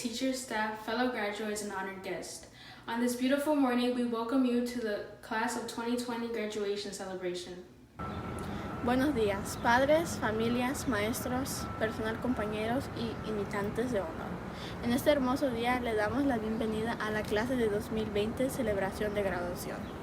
teachers, staff, fellow graduates, and honored guests. On this beautiful morning, we welcome you to the Class of 2020 graduation celebration. Buenos días, padres, familias, maestros, personal compañeros y invitantes de honor. En este hermoso día le damos la bienvenida a la clase de 2020 celebración de graduación.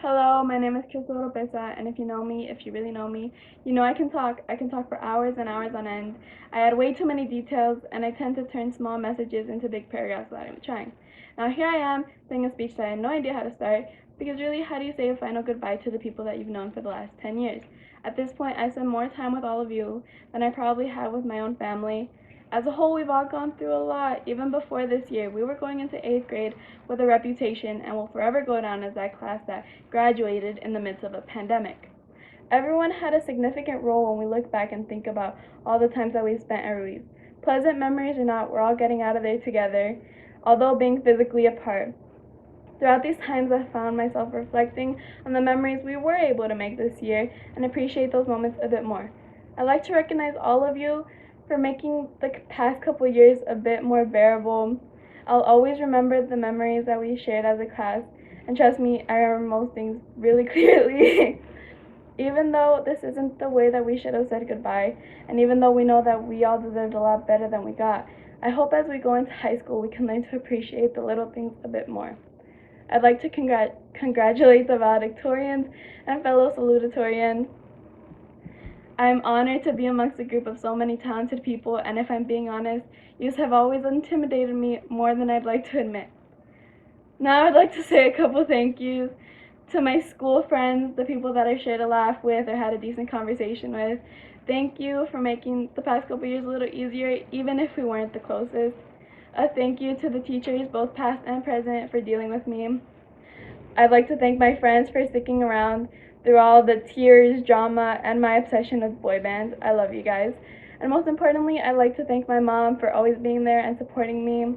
Hello, my name is Crystal Oropesa, and if you know me, if you really know me, you know I can talk for hours and hours on end. I add way too many details, and I tend to turn small messages into big paragraphs without even trying. Now here I am, saying a speech that I had no idea how to start, because really, how do you say a final goodbye to the people that you've known for the last 10 years? At this point, I spend more time with all of you than I probably have with my own family. As a whole, we've all gone through a lot. Even before this year, we were going into 8th grade with a reputation and will forever go down as that class that graduated in the midst of a pandemic. Everyone had a significant role when we look back and think about all the times that we spent at Ruiz. Pleasant memories or not, we're all getting out of there together, although being physically apart. Throughout these times, I found myself reflecting on the memories we were able to make this year and appreciate those moments a bit more. I'd like to recognize all of you for making the past couple years a bit more bearable. I'll always remember the memories that we shared as a class, and trust me, I remember most things really clearly. Even though this isn't the way that we should have said goodbye, and even though we know that we all deserved a lot better than we got, I hope as we go into high school we can learn to appreciate the little things a bit more. I'd like to congratulate the valedictorians and fellow salutatorians. I'm honored to be amongst a group of so many talented people, and if I'm being honest, you have always intimidated me more than I'd like to admit. Now I'd like to say a couple thank yous to my school friends, the people that I shared a laugh with or had a decent conversation with. Thank you for making the past couple years a little easier, even if we weren't the closest. A thank you to the teachers, both past and present, for dealing with me. I'd like to thank my friends for sticking around through all the tears, drama, and my obsession with boy bands. I love you guys. And most importantly, I'd like to thank my mom for always being there and supporting me.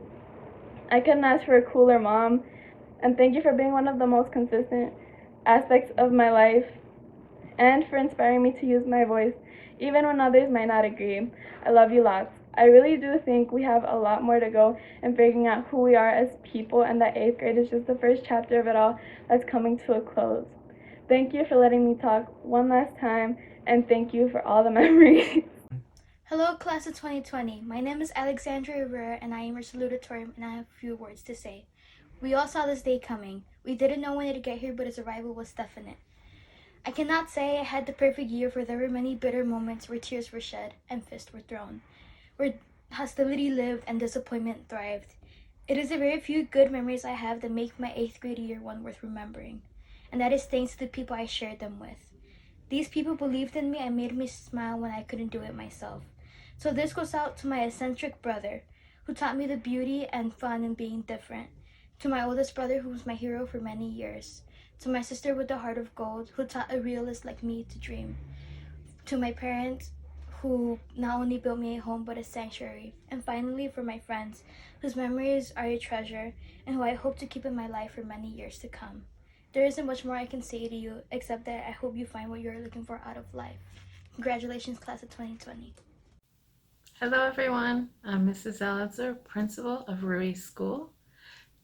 I couldn't ask for a cooler mom. And thank you for being one of the most consistent aspects of my life and for inspiring me to use my voice, even when others might not agree. I love you lots. I really do think we have a lot more to go in figuring out who we are as people, and that 8th grade is just the first chapter of it all that's coming to a close. Thank you for letting me talk one last time, and thank you for all the memories. Hello, class of 2020. My name is Alexandra Rivera, and I am your salutatorian, and I have a few words to say. We all saw this day coming. We didn't know when it'd get here, but its arrival was definite. I cannot say I had the perfect year, for there were many bitter moments where tears were shed and fists were thrown, where hostility lived and disappointment thrived. It is the very few good memories I have that make my 8th grade year one worth remembering, and that is thanks to the people I shared them with. These people believed in me and made me smile when I couldn't do it myself. So this goes out to my eccentric brother, who taught me the beauty and fun in being different. To my oldest brother, who was my hero for many years. To my sister with the heart of gold, who taught a realist like me to dream. To my parents, who not only built me a home but a sanctuary. And finally, for my friends, whose memories are a treasure and who I hope to keep in my life for many years to come. There isn't much more I can say to you, except that I hope you find what you're looking for out of life. Congratulations, class of 2020. Hello everyone, I'm Mrs. Elitzer, principal of Ruiz School.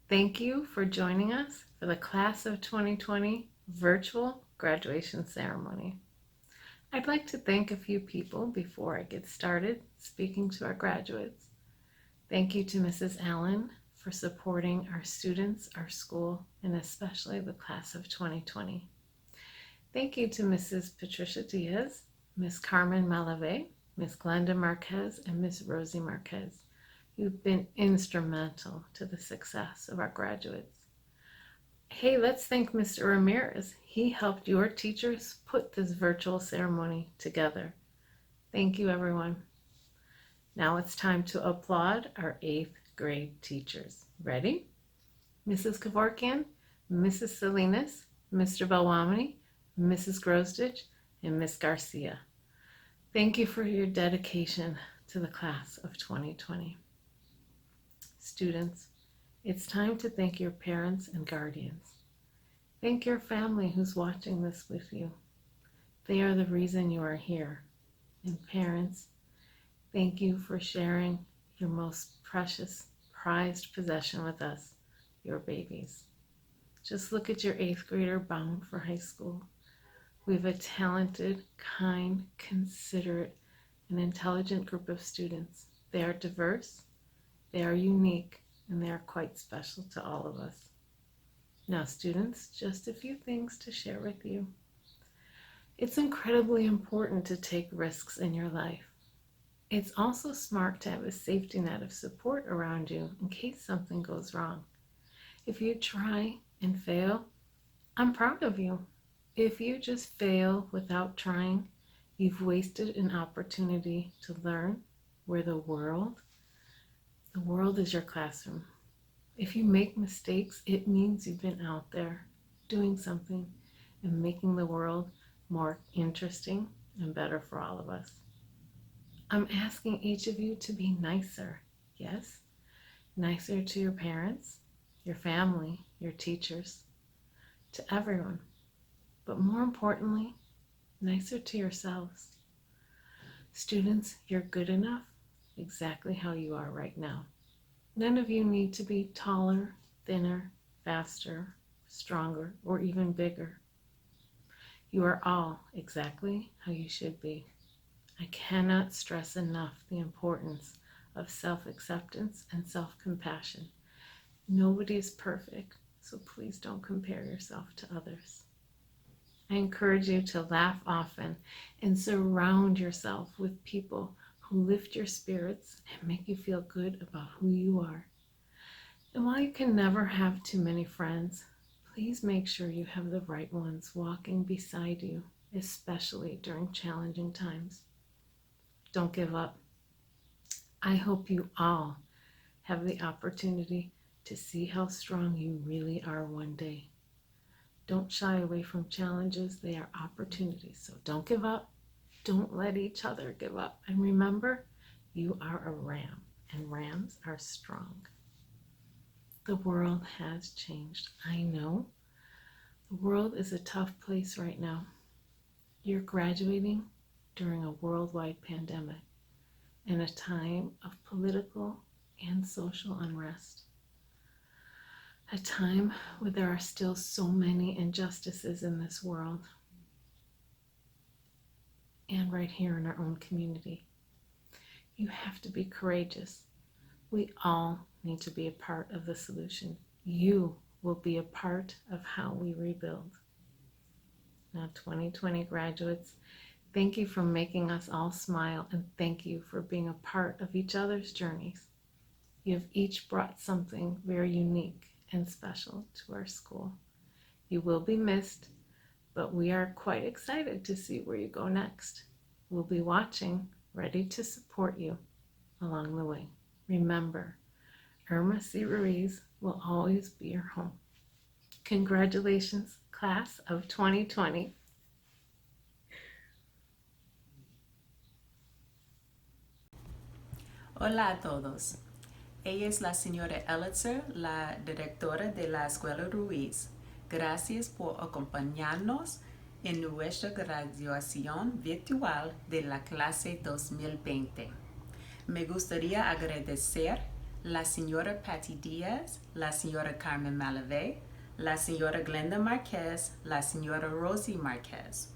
Thank you for joining us for the class of 2020 virtual graduation ceremony. I'd like to thank a few people before I get started speaking to our graduates. Thank you to Mrs. Allen for supporting our students, our school, and especially the class of 2020. Thank you to Mrs. Patricia Diaz, Ms. Carmen Malave, Ms. Glenda Marquez, and Ms. Rosie Marquez. You've been instrumental to the success of our graduates. Hey, let's thank Mr. Ramirez. He helped your teachers put this virtual ceremony together. Thank you, everyone. Now it's time to applaud our 8th grade teachers. Ready? Mrs. Kevorkian, Mrs. Salinas, Mr. Belwamini, Mrs. Grosditch, and Ms. Garcia. Thank you for your dedication to the class of 2020. Students, it's time to thank your parents and guardians. Thank your family who's watching this with you. They are the reason you are here. And parents, thank you for sharing your most precious, prized possession with us, your babies. Just look at your 8th grader bound for high school. We have a talented, kind, considerate, and intelligent group of students. They are diverse, they are unique, and they are quite special to all of us. Now, students, just a few things to share with you. It's incredibly important to take risks in your life. It's also smart to have a safety net of support around you in case something goes wrong. If you try and fail, I'm proud of you. If you just fail without trying, you've wasted an opportunity to learn where the world is your classroom. If you make mistakes, it means you've been out there doing something and making the world more interesting and better for all of us. I'm asking each of you to be nicer, yes? Nicer to your parents, your family, your teachers, to everyone. But more importantly, nicer to yourselves. Students, you're good enough exactly how you are right now. None of you need to be taller, thinner, faster, stronger, or even bigger. You are all exactly how you should be. I cannot stress enough the importance of self-acceptance and self-compassion. Nobody is perfect, so please don't compare yourself to others. I encourage you to laugh often and surround yourself with people who lift your spirits and make you feel good about who you are. And while you can never have too many friends, please make sure you have the right ones walking beside you, especially during challenging times. Don't give up. I hope you all have the opportunity to see how strong you really are one day. Don't shy away from challenges. They are opportunities. So don't give up. Don't let each other give up. And remember, you are a ram, and rams are strong. The world has changed. I know. The world is a tough place right now. You're graduating during a worldwide pandemic, in a time of political and social unrest. A time where there are still so many injustices in this world and right here in our own community. You have to be courageous. We all need to be a part of the solution. You will be a part of how we rebuild. Now, 2020 graduates, thank you for making us all smile, and thank you for being a part of each other's journeys. You have each brought something very unique and special to our school. You will be missed, but we are quite excited to see where you go next. We'll be watching, ready to support you along the way. Remember, Irma C. Ruiz will always be your home. Congratulations, class of 2020. Hola a todos. Ella es la señora Elitzer, la directora de la Escuela Ruiz. Gracias por acompañarnos en nuestra graduación virtual de la clase 2020. Me gustaría agradecer a la señora Patty Díaz, la señora Carmen Malavé, la señora Glenda Márquez, la señora Rosie Márquez.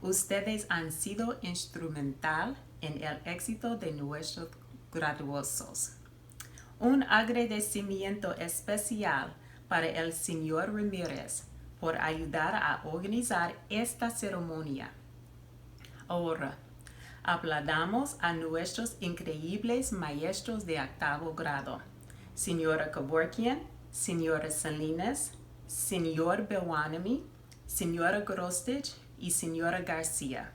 Ustedes han sido instrumental en el éxito de nuestros graduosos. Un agradecimiento especial para el señor Ramírez por ayudar a organizar esta ceremonia. Ahora, aplaudamos a nuestros increíbles maestros de octavo grado, señora Kevorkian, señora Salinas, señor Bewanami, señora Grostich y señora García.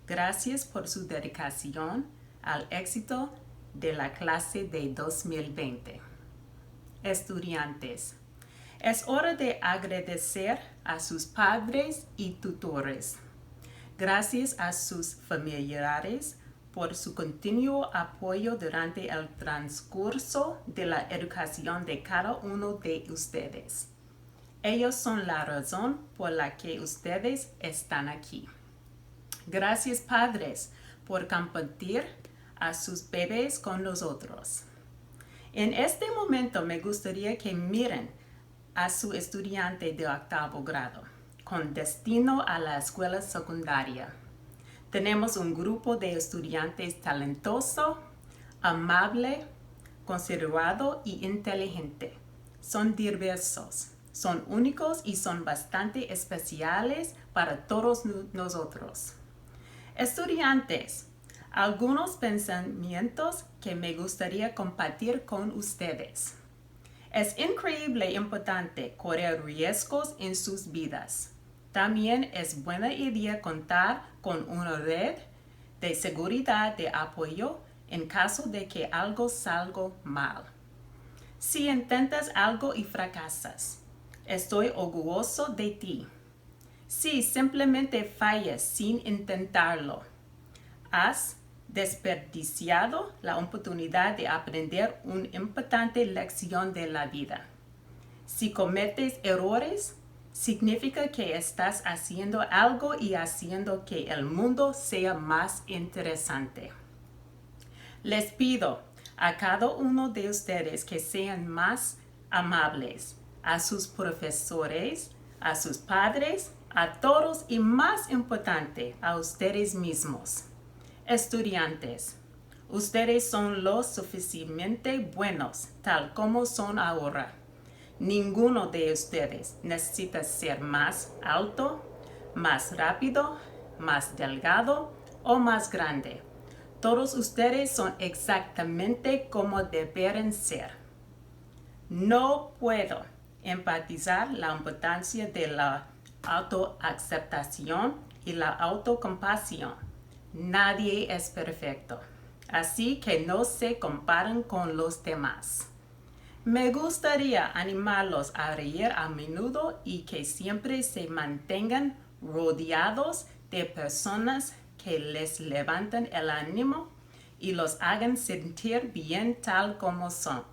Gracias por su dedicación al éxito de la clase de 2020. Estudiantes, es hora de agradecer a sus padres y tutores. Gracias a sus familiares por su continuo apoyo durante el transcurso de la educación de cada uno de ustedes. Ellos son la razón por la que ustedes están aquí. Gracias, padres, por compartir a sus bebés con nosotros. En este momento me gustaría que miren a su estudiante de octavo grado con destino a la escuela secundaria. Tenemos un grupo de estudiantes talentoso, amable, considerado y inteligente. Son diversos, son únicos y son bastante especiales para todos nosotros. Estudiantes, algunos pensamientos que me gustaría compartir con ustedes. Es increíble importante correr riesgos en sus vidas. También es buena idea contar con una red de seguridad de apoyo en caso de que algo salga mal. Si intentas algo y fracasas, estoy orgulloso de ti. Si simplemente fallas sin intentarlo, has desperdiciado la oportunidad de aprender una importante lección de la vida. Si cometes errores, significa que estás haciendo algo y haciendo que el mundo sea más interesante. Les pido a cada uno de ustedes que sean más amables a sus profesores, a sus padres, a todos y más importante, a ustedes mismos. Estudiantes, ustedes son lo suficientemente buenos tal como son ahora. Ninguno de ustedes necesita ser más alto, más rápido, más delgado o más grande. Todos ustedes son exactamente como deberían ser. No puedo enfatizar la importancia de la autoaceptación y la autocompasión. Nadie es perfecto, así que no se comparen con los demás. Me gustaría animarlos a reír a menudo y que siempre se mantengan rodeados de personas que les levantan el ánimo y los hagan sentir bien tal como son.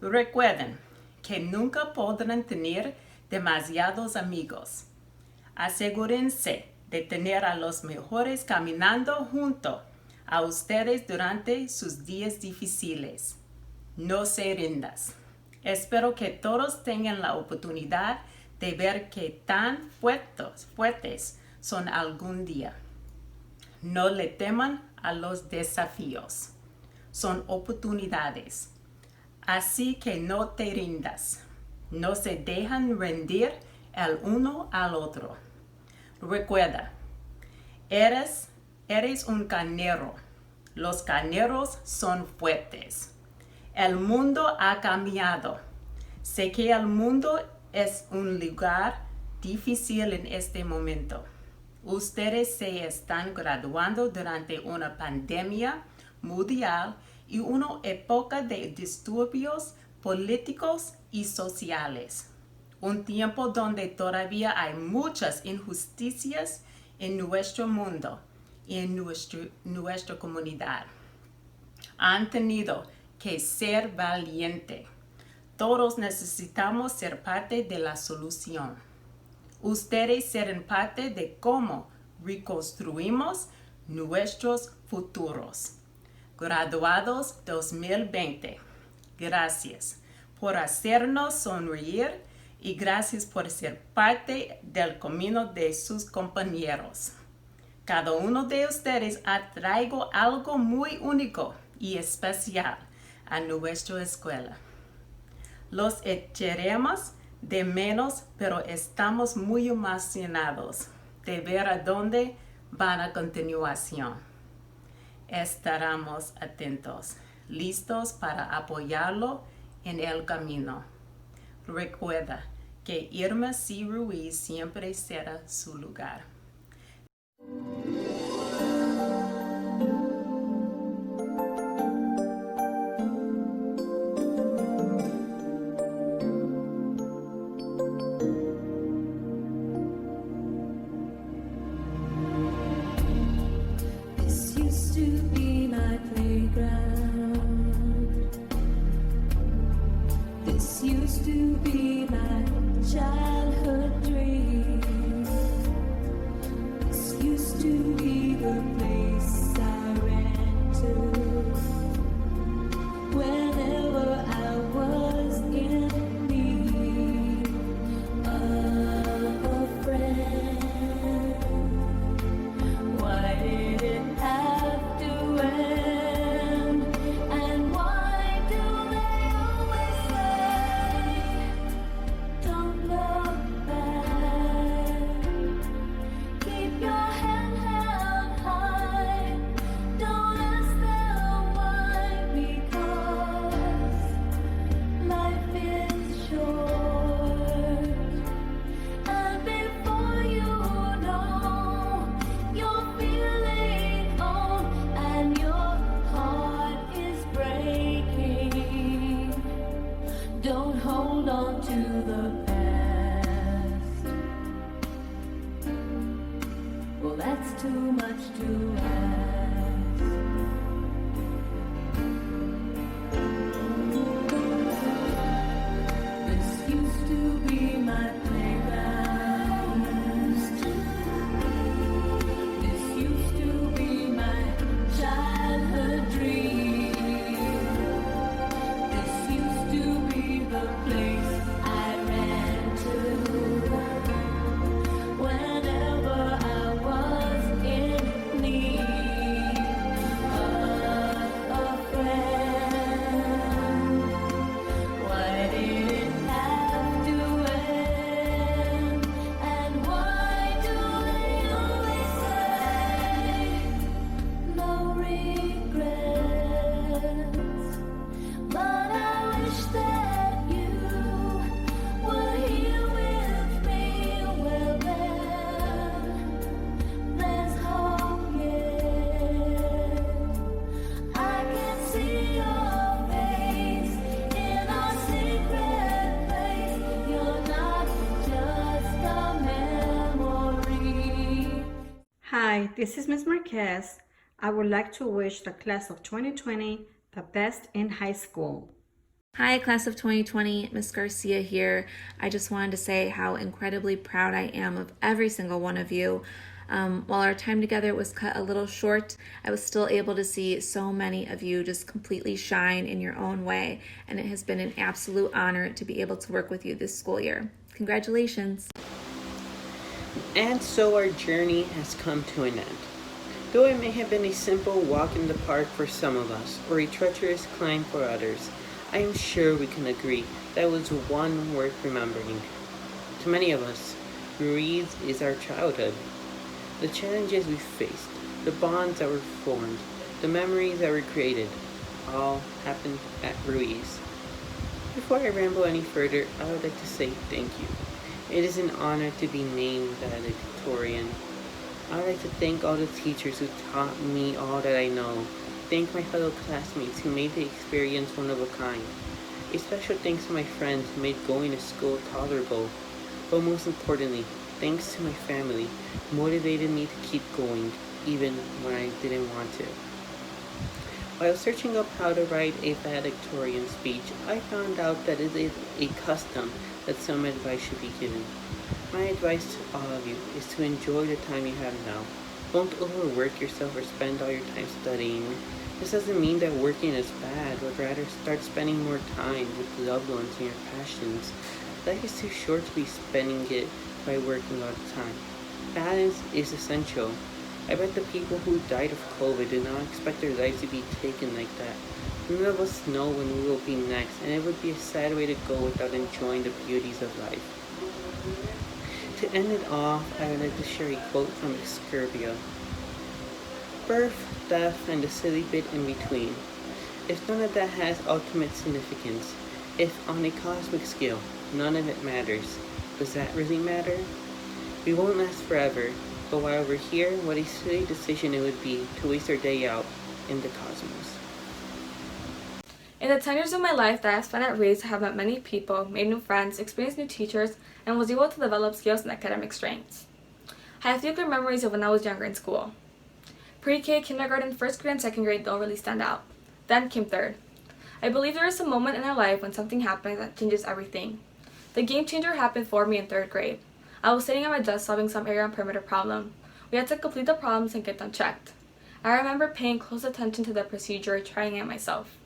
Recuerden que nunca podrán tener demasiados amigos. Asegúrense de tener a los mejores caminando junto a ustedes durante sus días difíciles. No se rindas. Espero que todos tengan la oportunidad de ver qué tan fuertes son algún día. No le teman a los desafíos. Son oportunidades. Así que no te rindas. No se dejan rendir el uno al otro. Recuerda, eres un carnero. Los carneros son fuertes. El mundo ha cambiado. Sé que el mundo es un lugar difícil en este momento. Ustedes se están graduando durante una pandemia mundial y una época de disturbios políticos y sociales. Un tiempo donde todavía hay muchas injusticias en nuestro mundo y en nuestra comunidad. Han tenido que ser valientes. Todos necesitamos ser parte de la solución. Ustedes serán parte de cómo reconstruimos nuestros futuros. Graduados 2020, gracias por hacernos sonreír y gracias por ser parte del camino de sus compañeros. Cada uno de ustedes ha traído algo muy único y especial a nuestra escuela. Los echaremos de menos, pero estamos muy emocionados de ver a dónde van a continuación. Estaremos atentos, listos para apoyarlo en el camino. Recuerda que Irma C. Ruiz siempre será su lugar. This used to be my playground. This used to be my childhood dream. This used to be the place I ran to whenever I was in need of a friend. Why did it have to end? And why do they always say, don't look back? Keep your head held high. Don't ask them why, because life is short. And before you know, you're feeling old and your heart is breaking. Don't hold on to the past. Well, that's too much to ask. This used to be my playground. This used to be my childhood dream. This used to be the place I ran to whenever I was in need of a friend. Why did it have to end? And why do they always say no regrets? But I wish that you were here with me. Well then, there's hope yet. I can see your face in our secret place. You're not just a memory. Hi, this is Ms. Marquez. I would like to wish the class of 2020 the best in high school. Hi, class of 2020, Miss Garcia here. I just wanted to say how incredibly proud I am of every single one of you. While our time together was cut a little short, I was still able to see so many of you just completely shine in your own way, and it has been an absolute honor to be able to work with you this school year. Congratulations. And so our journey has come to an end. Though it may have been a simple walk in the park for some of us, or a treacherous climb for others, I am sure we can agree that was one worth remembering. To many of us, Ruiz is our childhood. The challenges we faced, the bonds that were formed, the memories that were created, all happened at Ruiz. Before I ramble any further, I would like to say thank you. It is an honor to be named valedictorian. I would like to thank all the teachers who taught me all that I know. Thank my fellow classmates who made the experience one of a kind. A special thanks to my friends who made going to school tolerable. But most importantly, thanks to my family who motivated me to keep going even when I didn't want to. While searching up how to write a valedictorian speech, I found out that it is a custom that some advice should be given. My advice to all of you is to enjoy the time you have now. Don't overwork yourself or spend all your time studying. This doesn't mean that working is bad, but rather start spending more time with loved ones and your passions. Life is too short to be spending it by working all the time. Balance is essential. I bet the people who died of COVID did not expect their lives to be taken like that. None of us know when we will be next, and it would be a sad way to go without enjoying the beauties of life. To end it off, I would like to share a quote from Escurbia. Birth, death, and the silly bit in between. If none of that has ultimate significance, if on a cosmic scale, none of it matters, does that really matter? We won't last forever, but while we're here, what a silly decision it would be to waste our day out in the cosmos. In the 10 years of my life that I spent at Ruiz, I have met many people, made new friends, experienced new teachers, and was able to develop skills and academic strengths. I have few good memories of when I was younger in school. Pre-K, kindergarten, first grade, and second grade don't really stand out. Then came third. I believe there is a moment in our life when something happens that changes everything. The game changer happened for me in third grade. I was sitting at my desk solving some area and perimeter problem. We had to complete the problems and get them checked. I remember paying close attention to the procedure, trying it myself.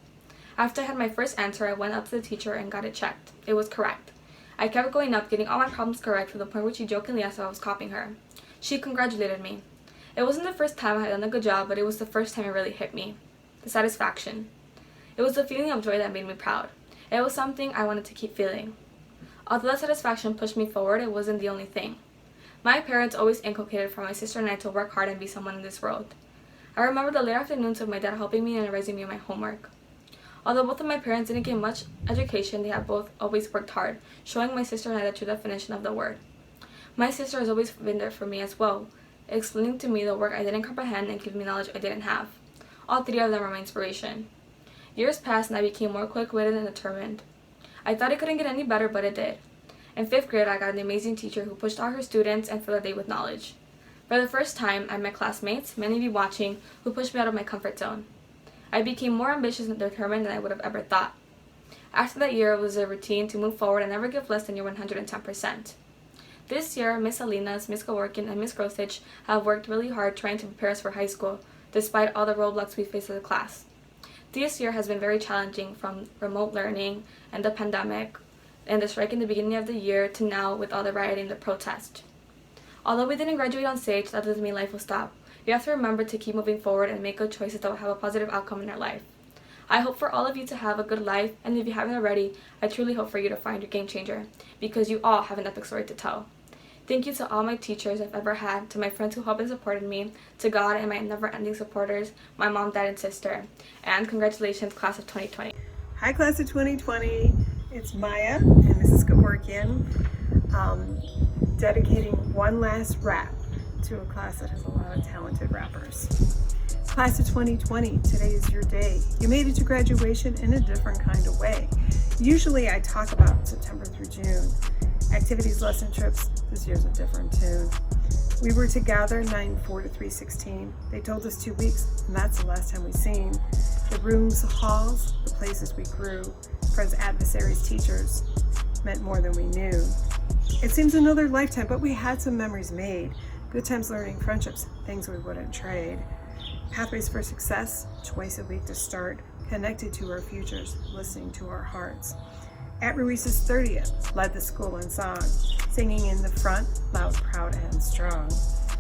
After I had my first answer, I went up to the teacher and got it checked. It was correct. I kept going up, getting all my problems correct to the point where she jokingly asked if I was copying her. She congratulated me. It wasn't the first time I had done a good job, but it was the first time it really hit me. The satisfaction. It was the feeling of joy that made me proud. It was something I wanted to keep feeling. Although that satisfaction pushed me forward, it wasn't the only thing. My parents always inculcated for my sister and I to work hard and be someone in this world. I remember the late afternoons of my dad helping me and advising me on my homework. Although both of my parents didn't get much education, they have both always worked hard, showing my sister and I the true definition of the word. My sister has always been there for me as well, explaining to me the work I didn't comprehend and giving me knowledge I didn't have. All three of them were my inspiration. Years passed and I became more quick-witted and determined. I thought it couldn't get any better, but it did. In 5th grade, I got an amazing teacher who pushed all her students and filled the day with knowledge. For the first time, I met classmates, many of you watching, who pushed me out of my comfort zone. I became more ambitious and determined than I would have ever thought. After that year, it was a routine to move forward and never give less than your 110%. This year, Miss Salinas, Miss Kaworkin, and Miss Grosich have worked really hard trying to prepare us for high school, despite all the roadblocks we faced as a class. This year has been very challenging, from remote learning and the pandemic, and the strike in the beginning of the year to now with all the rioting and the protest. Although we didn't graduate on stage, that doesn't mean life will stop. You have to remember to keep moving forward and make good choices that will have a positive outcome in your life. I hope for all of you to have a good life, and if you haven't already, I truly hope for you to find your game changer, because you all have an epic story to tell. Thank you to all my teachers I've ever had, to my friends who helped and supported me, to God and my never-ending supporters, my mom, dad, and sister. And congratulations, class of 2020. Hi, class of 2020. It's Maya and Mrs. Kaworkian, dedicating one last rap to a class that has a lot of talented rappers. Class of 2020, today is your day. You made it to graduation in a different kind of way. Usually I talk about September through June. Activities, lesson trips, this year's a different tune. We were together 9/4 to 3/16. They told us 2 weeks, and that's the last time we seen. The rooms, the halls, the places we grew, friends, adversaries, teachers, meant more than we knew. It seems another lifetime, but we had some memories made. Good times learning, friendships, things we wouldn't trade. Pathways for success, twice a week to start, connected to our futures, listening to our hearts. At Ruiz's 30th, led the school in song, singing in the front, loud, proud, and strong.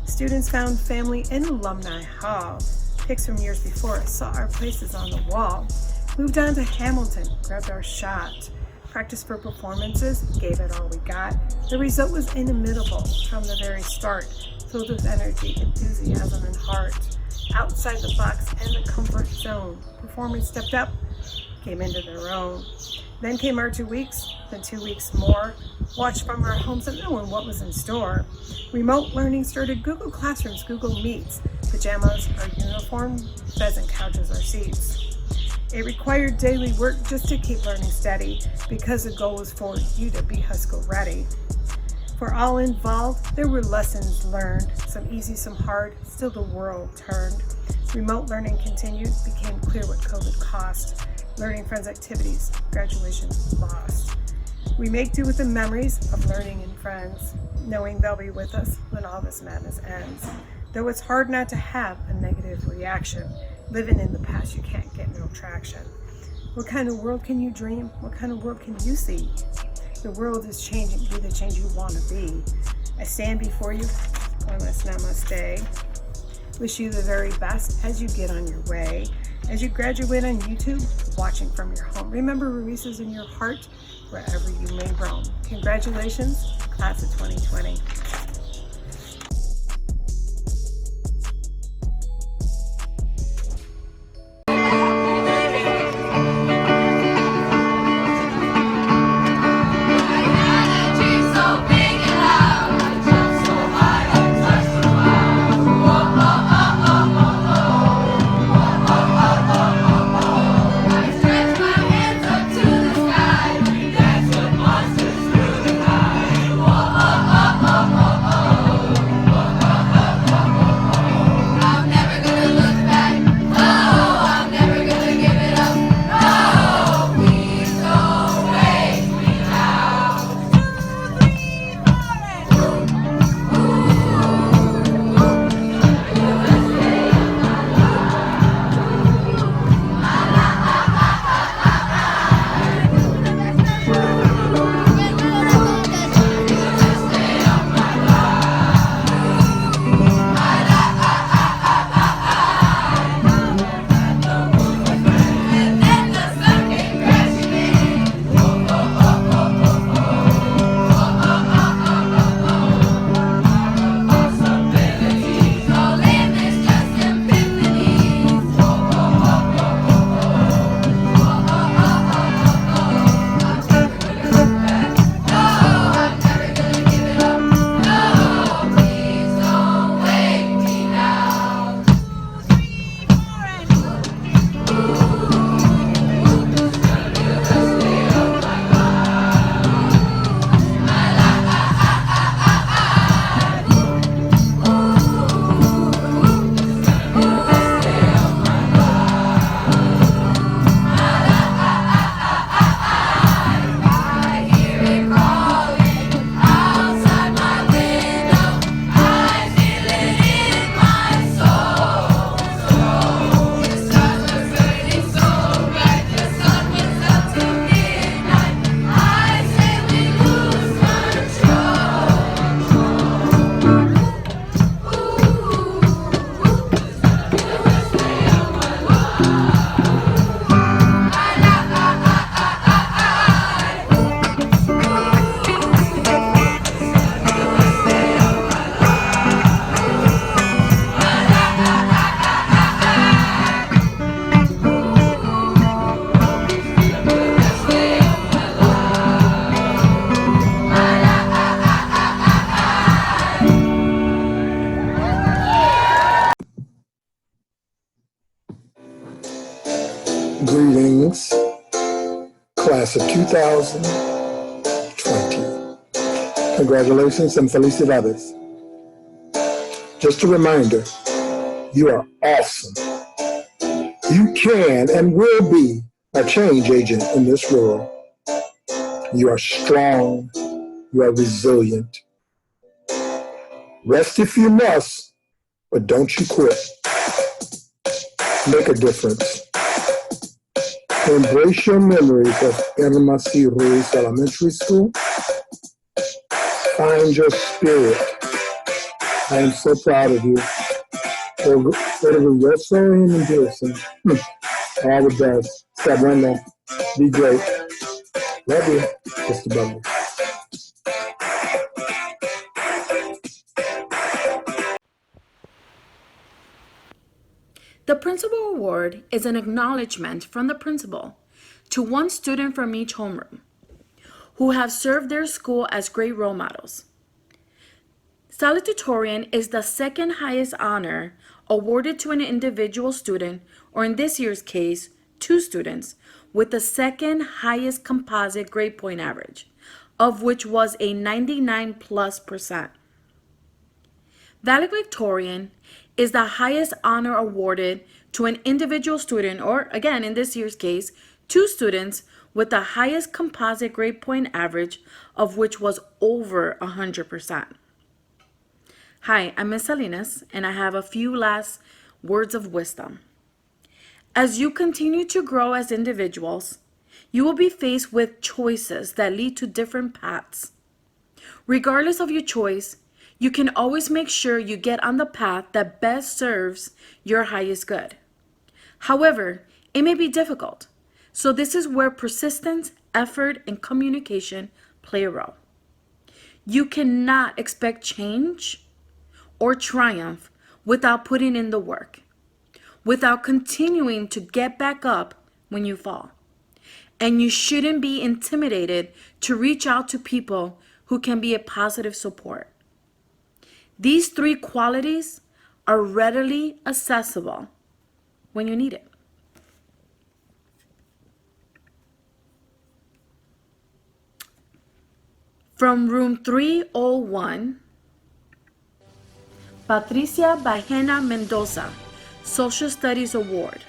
Students found family in Alumni Hall. Pics from years before saw our places on the wall. Moved on to Hamilton, grabbed our shot. Practiced for performances, gave it all we got. The result was inimitable from the very start, filled with energy, enthusiasm, and heart. Outside the box and the comfort zone, performers stepped up, came into their own. Then came our 2 weeks, then 2 weeks more. Watched from our homes and knowing what was in store. Remote learning started, Google Classrooms, Google Meets. Pajamas are uniform, beds and couches are seats. It required daily work just to keep learning steady, because the goal was for you to be high school ready. For all involved, there were lessons learned, some easy, some hard, still the world turned. Remote learning continued, became clear what COVID cost. Learning friends activities, graduation lost. We make do with the memories of learning and friends, knowing they'll be with us when all this madness ends. Though it's hard not to have a negative reaction, living in the past you can't get no traction. What kind of world can you dream? What kind of world can you see? The world is changing, be the change you want to be. I stand before you, one last namaste. Wish you the very best as you get on your way. As you graduate on YouTube, watching from your home. Remember, Ruiz is in your heart wherever you may roam. Congratulations, class of 2020. Greetings, class of 2020. Congratulations and felicidades. Just a reminder, you are awesome. You can and will be a change agent in this world. You are strong, you are resilient, Rest if you must, but don't you quit. Make a difference. Embrace your memories of Irma Ruiz Elementary School. Find your spirit. I am so proud of you. Orgulloso y endurcing. All the best. Está bueno. Be great. Love you, Mr. Butler. The Principal Award is an acknowledgement from the principal to one student from each homeroom who have served their school as great role models. Salutatorian is the second highest honor awarded to an individual student, or in this year's case, 2 students, with the second highest composite grade point average, of which was a 99+%. Valedictorian is the highest honor awarded to an individual student, or again, in this year's case, 2 students with the highest composite grade point average, of which was over 100%. Hi, I'm Ms. Salinas, and I have a few last words of wisdom. As you continue to grow as individuals, you will be faced with choices that lead to different paths. Regardless of your choice, you can always make sure you get on the path that best serves your highest good. However, it may be difficult, so this is where persistence, effort, and communication play a role. You cannot expect change or triumph without putting in the work, without continuing to get back up when you fall. And you shouldn't be intimidated to reach out to people who can be a positive support. These 3 qualities are readily accessible when you need it. From room 301, Patricia Bajena Mendoza, Social Studies Award.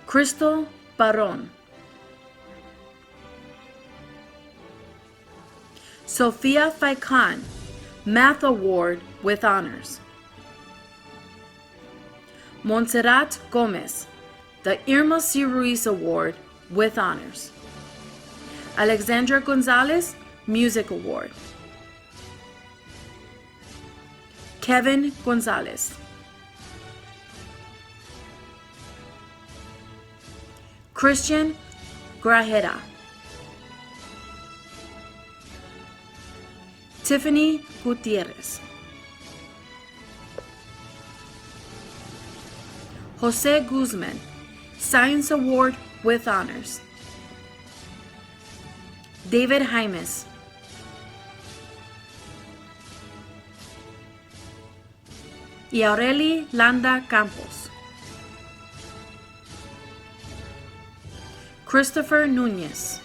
Crystal Barron. Sofia Faikan, Math Award with Honors. Montserrat Gomez, the Irma C. Ruiz Award with Honors. Alexandra Gonzalez, Music Award. Kevin Gonzalez. Christian Grajera. Tiffany Gutierrez. Jose Guzman, Science Award with Honors. David Jaimes. Y Aureli Landa Campos. Christopher Nunez.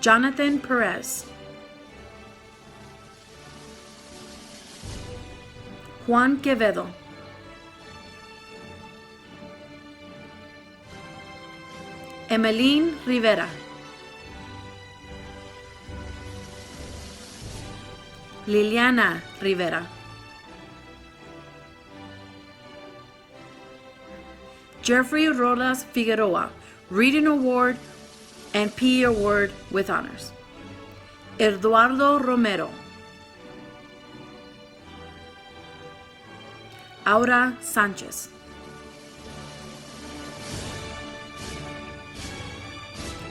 Jonathan Perez. Juan Quevedo. Emeline Rivera. Liliana Rivera. Jeffrey Rodas Figueroa, Reading Award and PE Award with Honors. Eduardo Romero. Aura Sanchez.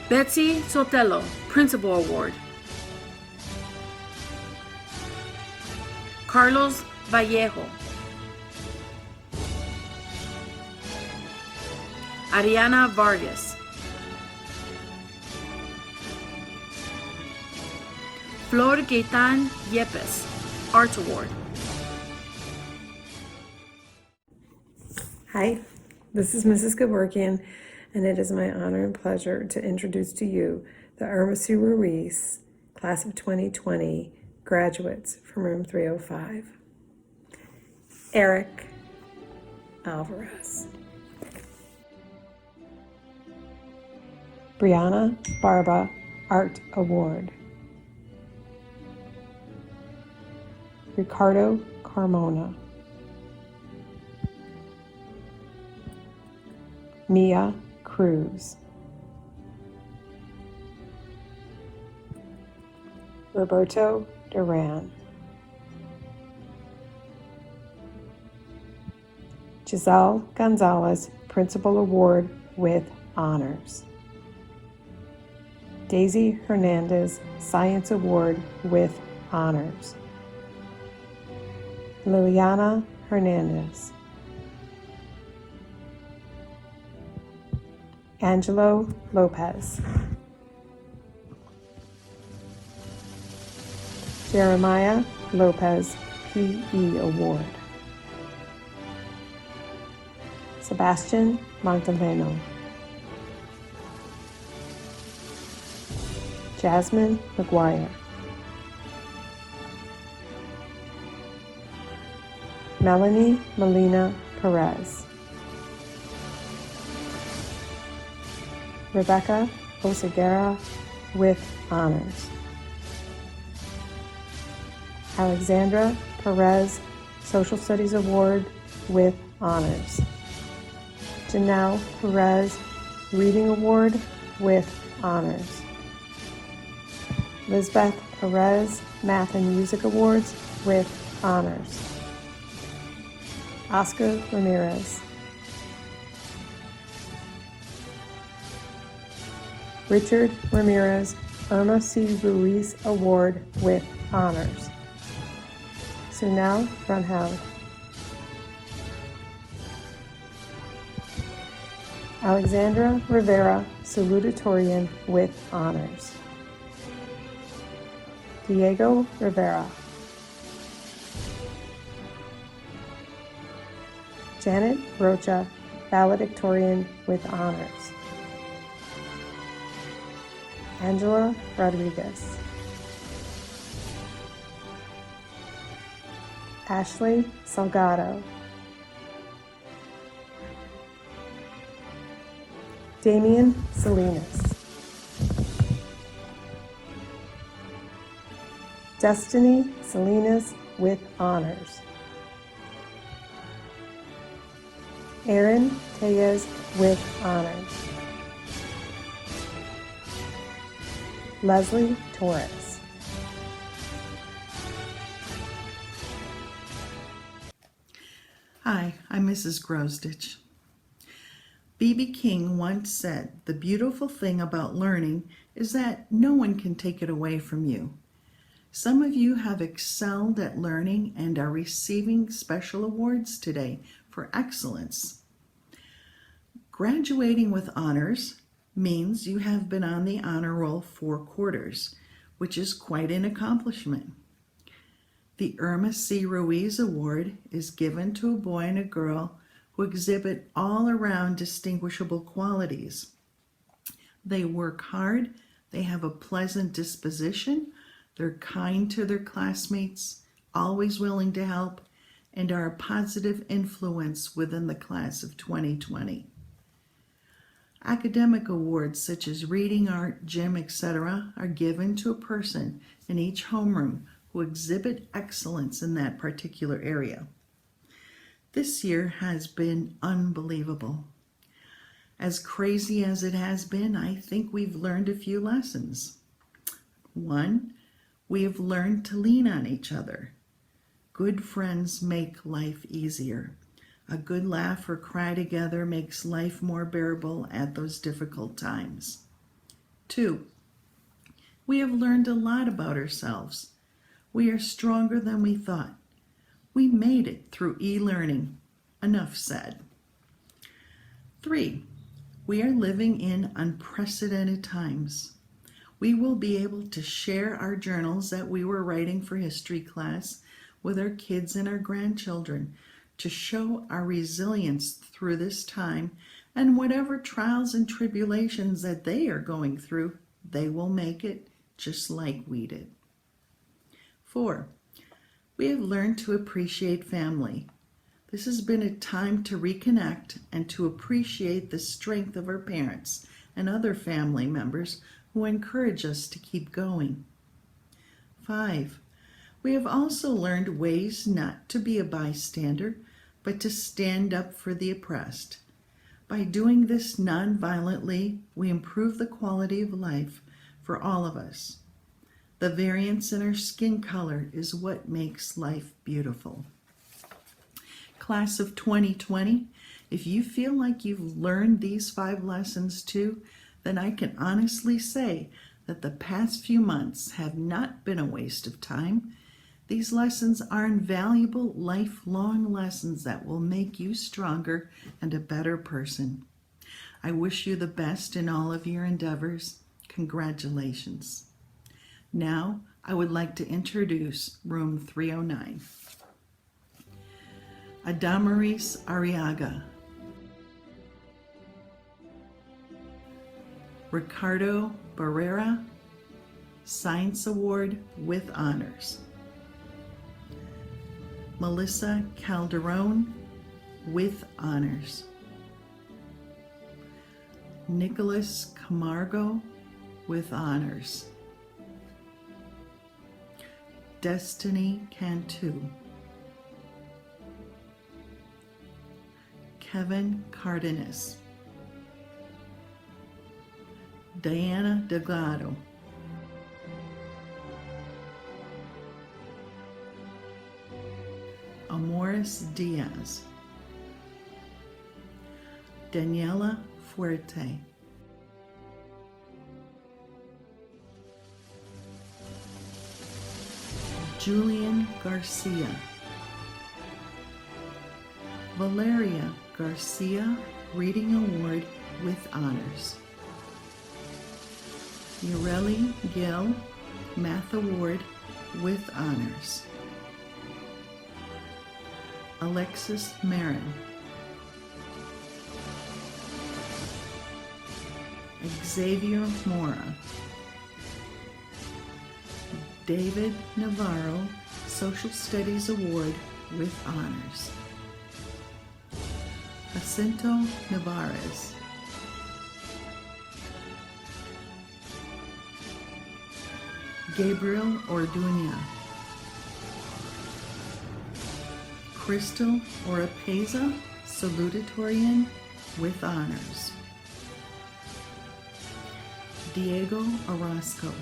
Betsy Sotelo, Principal Award. Carlos Vallejo. Ariana Vargas. Flor Gaetan Yepes, Art Award. Hi, this is Mrs. Kevorkian, and it is my honor and pleasure to introduce to you the Irma C. Ruiz Class of 2020 graduates from room 305. Eric Alvarez. Brianna Barba Art Award. Ricardo Carmona. Mia Cruz. Roberto Duran. Giselle Gonzalez Principal Award with Honors. Daisy Hernandez Science Award with Honors. Liliana Hernandez. Angelo Lopez. Jeremiah Lopez PE Award. Sebastian Montaleno. Jasmine McGuire. Melanie Molina Perez. Rebecca Oseguera with Honors. Alexandra Perez Social Studies Award with Honors. Janelle Perez Reading Award with Honors. Lisbeth Perez Math and Music Awards with Honors. Oscar Ramirez. Richard Ramirez Irma C. Ruiz Award with Honors. Sunel Brunhoud. Alexandra Rivera Salutatorian with Honors. Diego Rivera. Janet Rocha Valedictorian with Honors. Angela Rodriguez. Ashley Salgado. Damian Salinas. Destiny Salinas with Honors. Aaron Tellez with Honors. Leslie Torres. Hi, I'm Mrs. Grosditch. B.B. King once said, "The beautiful thing about learning is that no one can take it away from you." Some of you have excelled at learning and are receiving special awards today for excellence. Graduating with honors means you have been on the honor roll 4 quarters, which is quite an accomplishment. The Irma C. Ruiz Award is given to a boy and a girl who exhibit all-around distinguishable qualities. They work hard, they have a pleasant disposition, they're kind to their classmates, always willing to help, and are a positive influence within the class of 2020. Academic awards such as reading, art, gym, etc. are given to a person in each homeroom who exhibit excellence in that particular area. This year has been unbelievable. As crazy as it has been, I think we've learned a few lessons. 1, we have learned to lean on each other. Good friends make life easier. A good laugh or cry together makes life more bearable at those difficult times. 2, we have learned a lot about ourselves. We are stronger than we thought. We made it through e-learning. Enough said. 3, we are living in unprecedented times. We will be able to share our journals that we were writing for history class with our kids and our grandchildren to show our resilience through this time, and whatever trials and tribulations that they are going through, they will make it just like we did. 4, we have learned to appreciate family. This has been a time to reconnect and to appreciate the strength of our parents and other family members who encourage us to keep going. 5. We have also learned ways not to be a bystander, but to stand up for the oppressed. By doing this non-violently, we improve the quality of life for all of us. The variance in our skin color is what makes life beautiful. Class of 2020, if you feel like you've learned these 5 lessons too, then I can honestly say that the past few months have not been a waste of time. These lessons are invaluable lifelong lessons that will make you stronger and a better person. I wish you the best in all of your endeavors. Congratulations. Now, I would like to introduce room 309. Adamaris Arriaga, Ricardo Barrera, Science Award with Honors. Melissa Calderon with Honors. Nicholas Camargo with Honors. Destiny Cantu. Kevin Cardenas. Diana Delgado. Amoris Diaz. Daniela Fuerte. Julian Garcia. Valeria Garcia Reading Award with Honors. Ureli Gill Math Award with Honors. Alexis Marin. Xavier Mora. David Navarro Social Studies Award with Honors. Jacinto Navarez. Gabriel Orduña. Crystal Oropeza Salutatorian with Honors. Diego Orozco.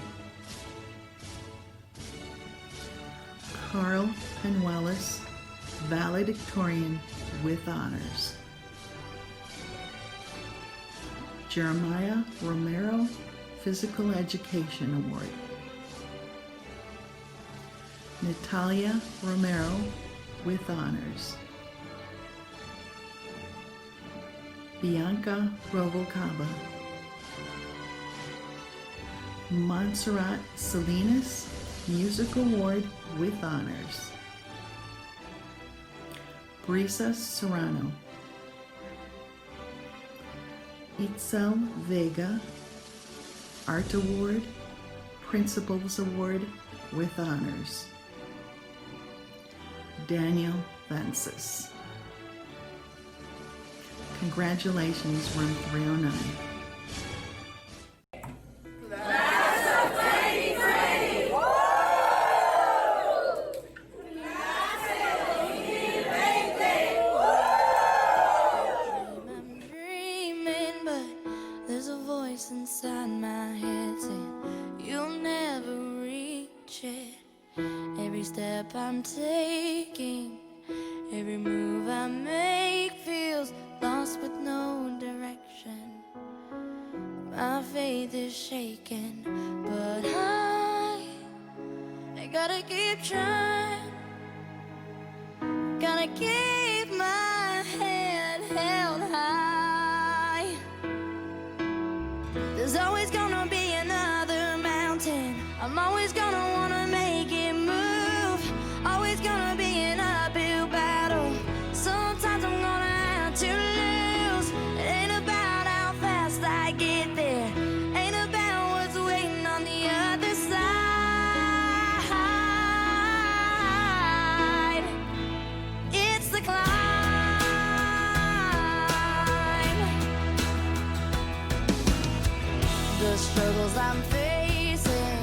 Carl Penuelas Valedictorian with Honors. Jeremiah Romero Physical Education Award. Natalia Romero with Honors. Bianca Rovalcaba. Montserrat Salinas Music Award with Honors. Brisa Serrano. Itzel Vega Art Award, Principals Award with Honors. Daniel Vences. Congratulations, room 309. Inside my head saying you'll never reach it. Every step I'm taking, every move I make feels lost with no direction. My faith is shaken, but I gotta keep trying. Gotta keep my head held high. There's always gonna be another mountain. I'm always gonna wanna make it move. Always gonna be an uphill battle. Sometimes I'm gonna have to lose. It ain't about how fast I get there. Ain't about what's waiting on the other side. It's the climb. the struggles I'm facing,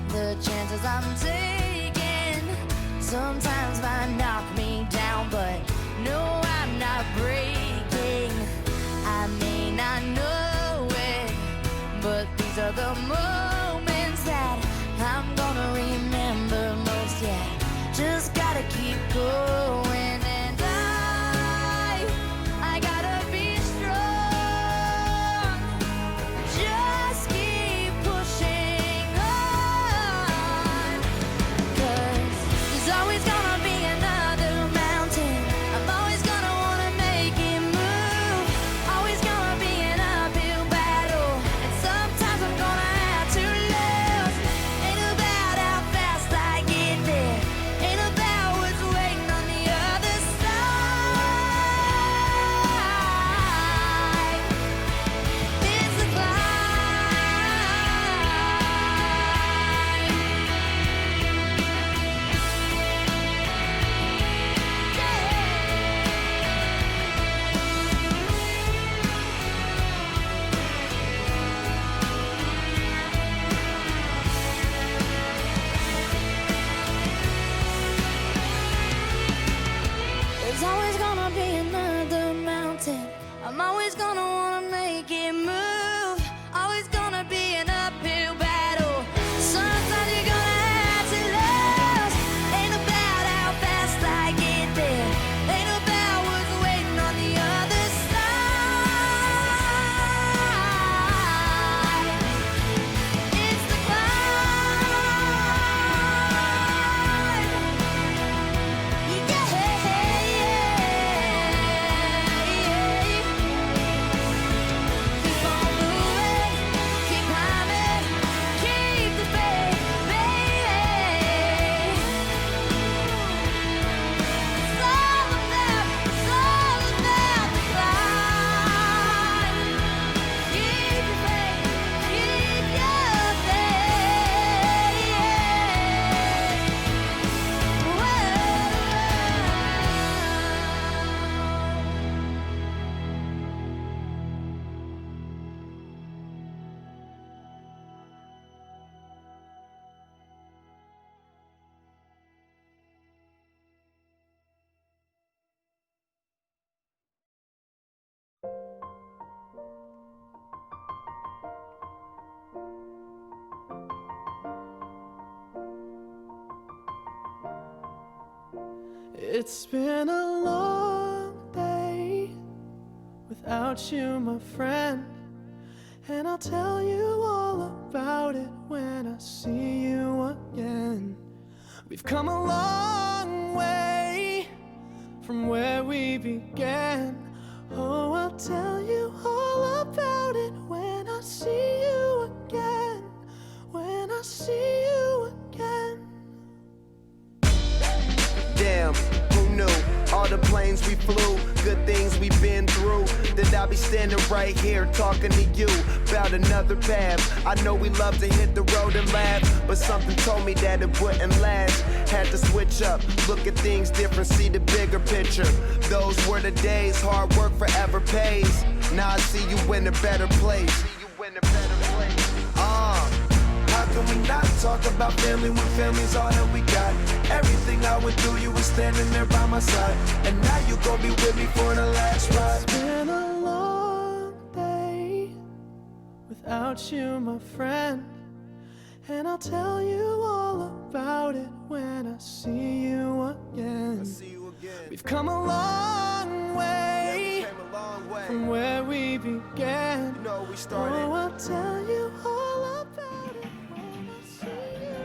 the chances I'm taking, sometimes might knock me down, but no, I'm not breaking. I may not know it, but these are the moments that I'm gonna remember most. Yeah, just gotta keep going, and I gotta be strong. Just keep pushing on, 'cause there's always gonna be another mountain. I'm always gonna wanna make it move. Always gonna be an uphill battle, and sometimes I'm gonna have to lose. Ain't about how fast I get there, ain't about what's waiting on the other side. It's the There's always gonna be another mountain. I'm always gonna wanna make it move. Always gonna be an uphill battle. Sometimes you're gonna have to lose. Ain't about how fast I get there, ain't about what's waiting on the other side. It's the climb. Keep on moving, keep climbing, keep the faith, baby. It's all about the climb. Keep your faith, keep your faith. It's been a long day without you, my friend, and I'll tell you all about it when I see you again. We've come a long way from where we began. Oh, I'll tell you all about it when I see you again. When I see you again. Damn, who knew? All the planes we flew, good things we've been through. That I'll be standing right here talking to you about another path. I know we love to hit the road and laugh, but something told me that it wouldn't last. Had to switch up, look at things different, see the bigger picture. Those were the days, hard work forever pays. Now I see you in a better place. How can we not talk about family when family's all that we got? Everything I went through, you were standing there by my side, and now you gon' be with me for the last ride. It's been a long day without you, my friend, and I'll tell you all about it when I see you again. We've come a long way from where we began. Oh, I'll tell you all about it when I see you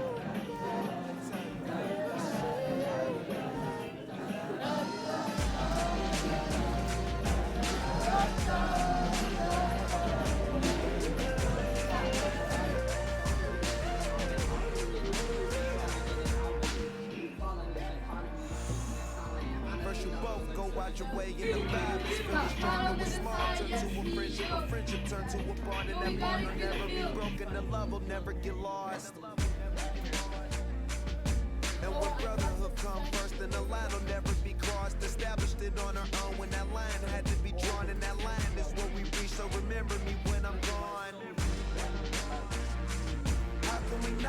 First you both go out your way in the lab. It's feeling stronger with small. Turn to a friendship turn to a bond, and that bond will never be broken. The love will never get lost. And when brotherhood come first, then the line will never be crossed. Established it on our own when that line had to be drawn, and that line is what we reach. So remember me when I'm gone.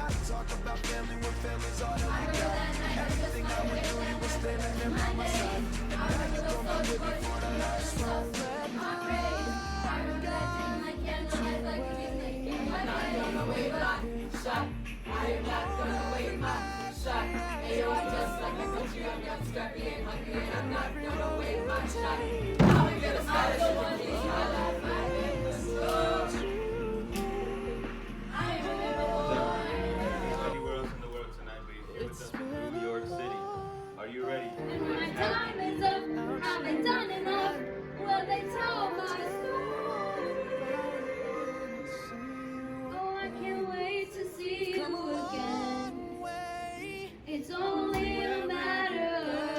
not talk about family when family's all that we got. Everything I went through, you were standing there by my side. And now you gon' be with me for the last ride. New York City. Are you ready? My time is up. I've done enough. Will they tell my story? Oh, I can't wait to see you again. It's only a matter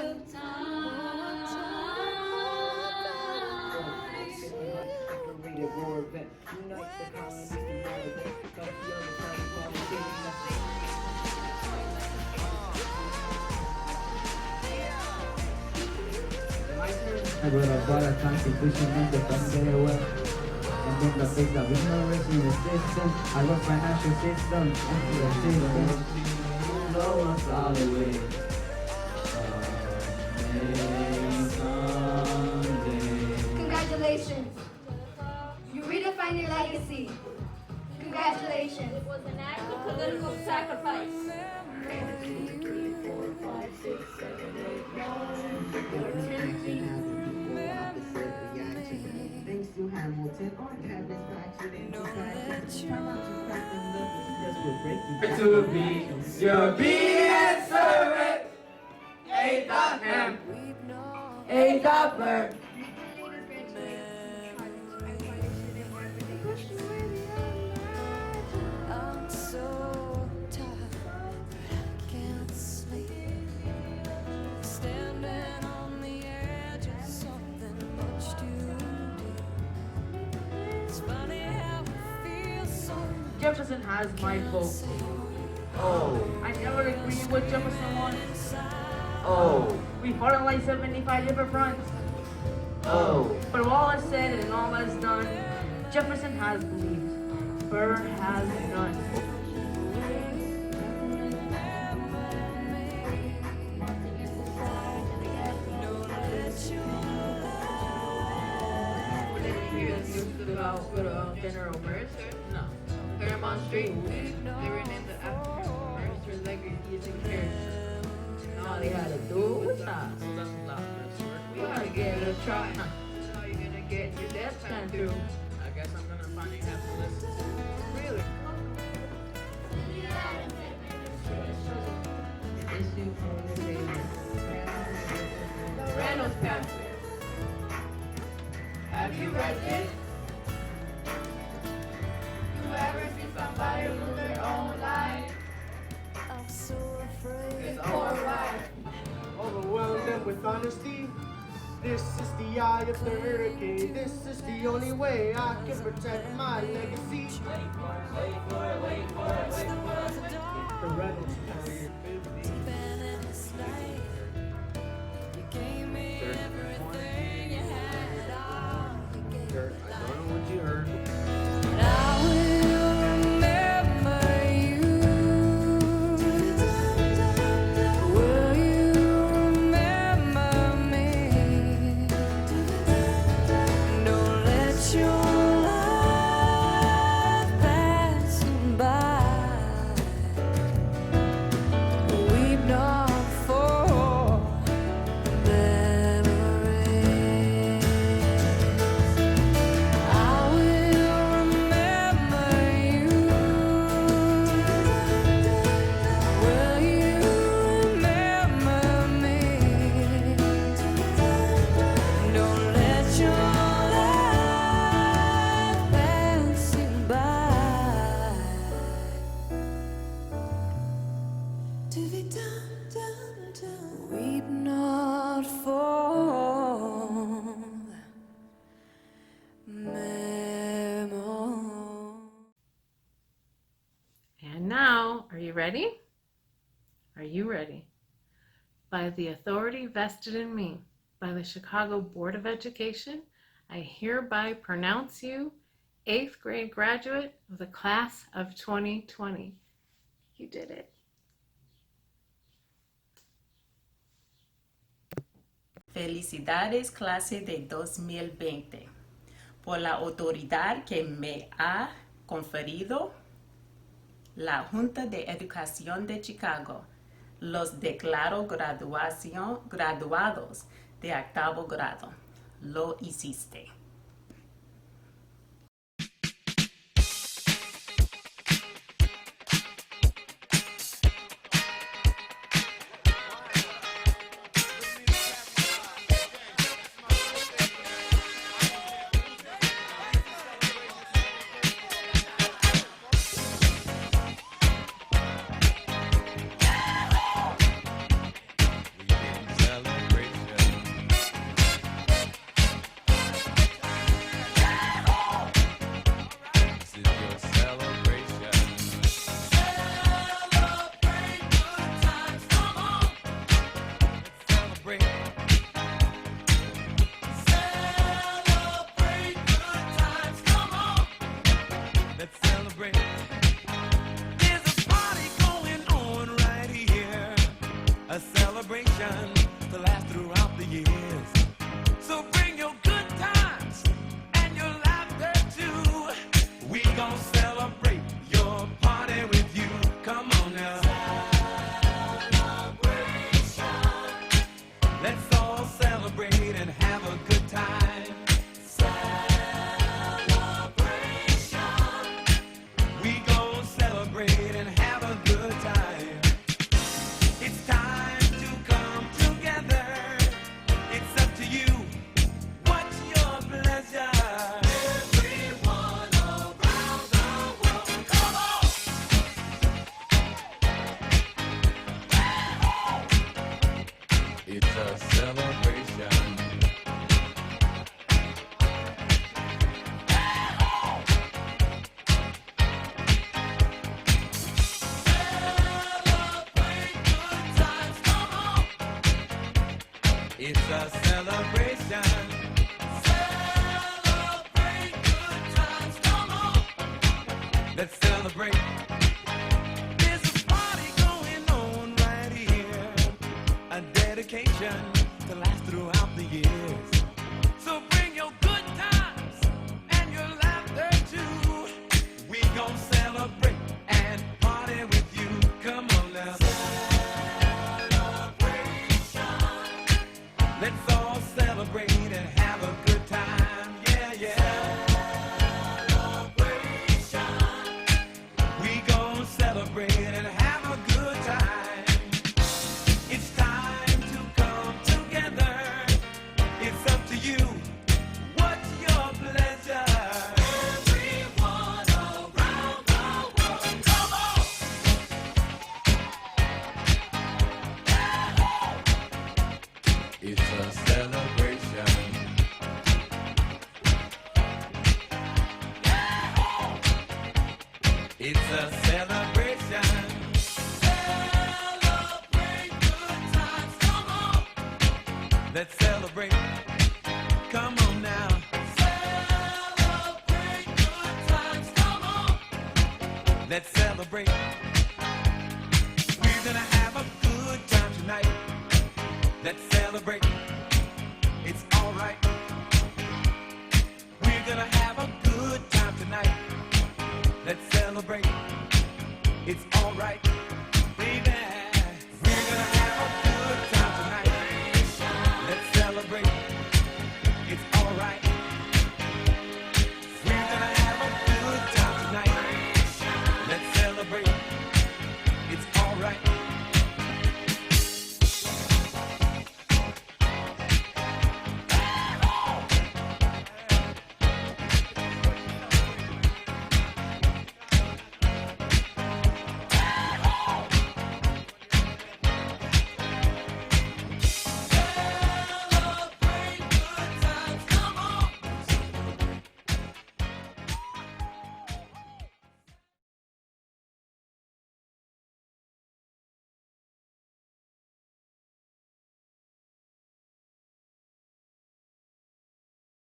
of time. I can read a war event. Unite the colonies and relevant. But if you're the party, I wrote about a constitution and defend their well. And then the things of ignorance in the system. I wrote financial system into the system. Blow us all away. Congratulations. You redefine your legacy. Congratulations. It was an act of political sacrifice. Thanks to Hamilton on campus faction try not to crack them because we're breaking. To be your obedient servant, Abraham, Abraham. I'm so tired, but I can't sleep. Standing on the edge of something much too deep. It's funny how it feels so. Jefferson has my vote. Oh. I never agree with what Jefferson wants. Oh. We fought on like 75 different fronts. Oh. But of all that's said and all that's done, Jefferson has beliefs. Burr has none. About General Mercer? No. Paramount Street? They were named after Mercer's legacy character. And all they had to do was stop. We gotta give it a try. That's how you're gonna get your death time through. I guess I'm gonna finally have to listen. Really? Issue from the table. Reynolds pamphlet. Have you read this? You ever see somebody lose their own life? I'm so afraid. It's alright. Overwhelm them with honesty. This is the eye of the hurricane. This is the only way I can protect my legacy. Wait for it. The Reynolds Carrier 50. Spending this night. You gave me everything you had. All you gave. I don't know what you heard. I will remember you. Will you remember me? Don't let your life pass by. Weep not for memories. I will remember you. Will you remember me? Don't let your life passing by. To be done. Weep not for memories. And now, are you ready? Are you ready? By the authority vested in me by the Chicago Board of Education, I hereby pronounce you 8th grade graduate of the class of 2020. You did it. Felicidades, clase de 2020. Por la autoridad que me ha conferido la Junta de Educación de Chicago, los declaro graduados de 8º grado. Lo hiciste. It's a celebration. Celebrate good times, come on. Let's celebrate. There's a party going on right here. A dedication to last throughout the years. So bring your good times and your laughter too. We gon' celebrate and party with you. Come on now. Let's all celebrate and have a good time, yeah, yeah. Celebration. We gon' celebrate and have a good time. It's time to come together. It's up to you. What's your pleasure? Everyone around the world, come on. It's a celebration. It's a celebration. Celebrate good times, come on. Let's celebrate. Come on now. Celebrate good times, come on. Let's celebrate. We're gonna have a good time tonight. Let's celebrate.